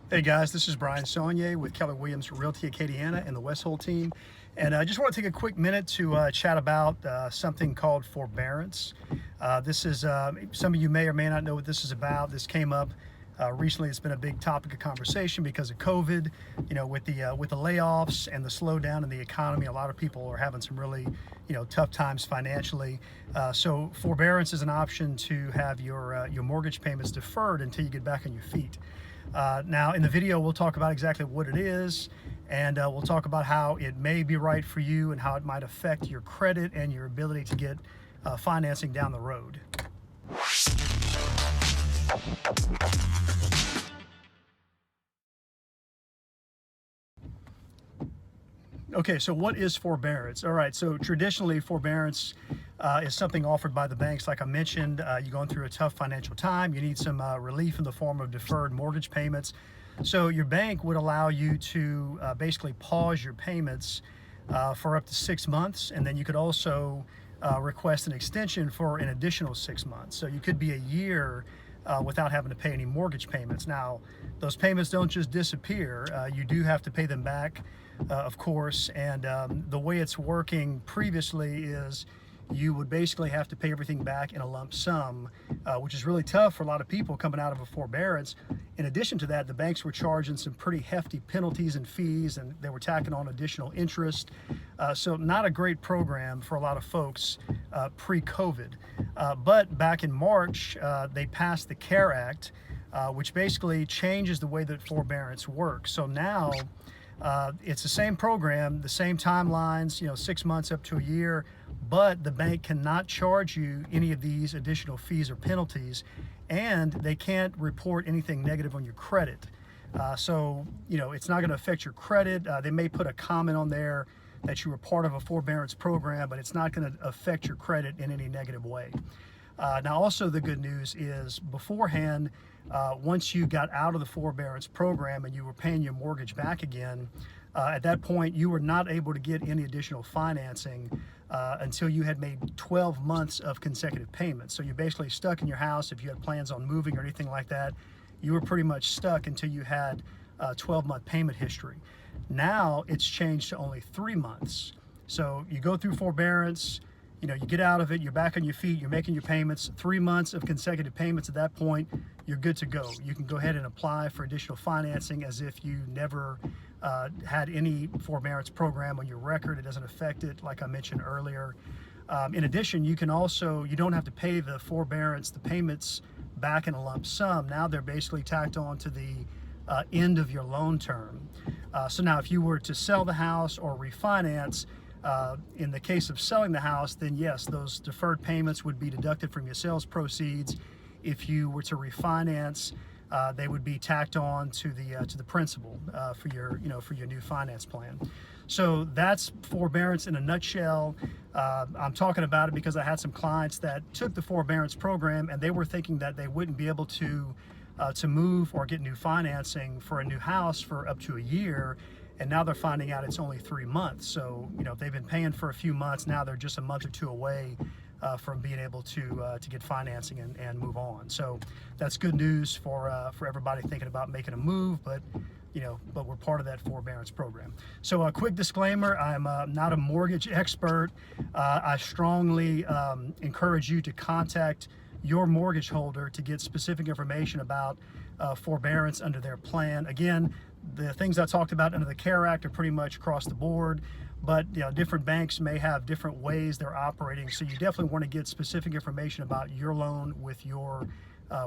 Hey guys, this is Brian Sonnier with Keller Williams Realty Acadiana and the Westhold team. And I just want to take a quick minute to chat about something called forbearance. This is, some of you may or may not know what this is about. This came up recently. It's been a big topic of conversation because of COVID, with the layoffs and the slowdown in the economy. A lot of people are having some really, tough times financially. So forbearance is an option to have your mortgage payments deferred until you get back on your feet. Now in the video we'll talk about exactly what it is, and we'll talk about how it may be right for you and how it might affect your credit and your ability to get financing down the road. Okay, so what is forbearance? All right, so traditionally forbearance is something offered by the banks. Like I mentioned, you're going through a tough financial time. You need some relief in the form of deferred mortgage payments. So your bank would allow you to basically pause your payments for up to 6 months, and then you could also request an extension for an additional 6 months. So you could be a year without having to pay any mortgage payments. Now, those payments don't just disappear. You do have to pay them back, of course, and the way it's working previously is you would basically have to pay everything back in a lump sum, which is really tough for a lot of people coming out of a forbearance. In addition to that, the banks were charging some pretty hefty penalties and fees, and they were tacking on additional interest. So not a great program for a lot of folks pre-COVID. But back in March, they passed the CARE Act, which basically changes the way that forbearance works. So now it's the same program, the same timelines, 6 months up to a year, but the bank cannot charge you any of these additional fees or penalties, and they can't report anything negative on your credit. So, it's not going to affect your credit. They may put a comment on there that you were part of a forbearance program, but it's not going to affect your credit in any negative way. Now, also the good news is beforehand, once you got out of the forbearance program and you were paying your mortgage back again, at that point you were not able to get any additional financing until you had made 12 months of consecutive payments. So you're basically stuck in your house. If you had plans on moving or anything like that, you were pretty much stuck until you had a 12-month payment history. Now it's changed to only 3 months. So you go through forbearance, you get out of it, you're back on your feet, you're making your payments, 3 months of consecutive payments. At that point, you're good to go. You can go ahead and apply for additional financing as if you never had any forbearance program on your record. It doesn't affect it, like I mentioned earlier. In addition, you don't have to pay the payments back in a lump sum. Now they're basically tacked on to the end of your loan term. So now if you were to sell the house or refinance, in the case of selling the house, then yes, those deferred payments would be deducted from your sales proceeds. If you were to refinance, they would be tacked on to the principal for your new finance plan. So that's forbearance in a nutshell. I'm talking about it because I had some clients that took the forbearance program and they were thinking that they wouldn't be able to move or get new financing for a new house for up to a year. And now they're finding out it's only 3 months. So, if they've been paying for a few months, now they're just a month or two away from being able to get financing and move on. So that's good news for everybody thinking about making a move, but we're part of that forbearance program. So a quick disclaimer, I'm not a mortgage expert. I strongly encourage you to contact your mortgage holder to get specific information about forbearance under their plan. Again, the things I talked about under the CARE Act are pretty much across the board, but different banks may have different ways they're operating. So you definitely want to get specific information about your loan with your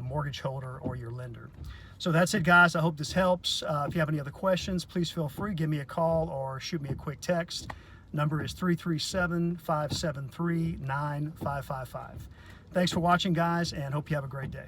mortgage holder or your lender. So that's it, guys. I hope this helps. If you have any other questions, please feel free, give me a call or shoot me a quick text. Number is 337-573-9555. Thanks for watching, guys, and hope you have a great day.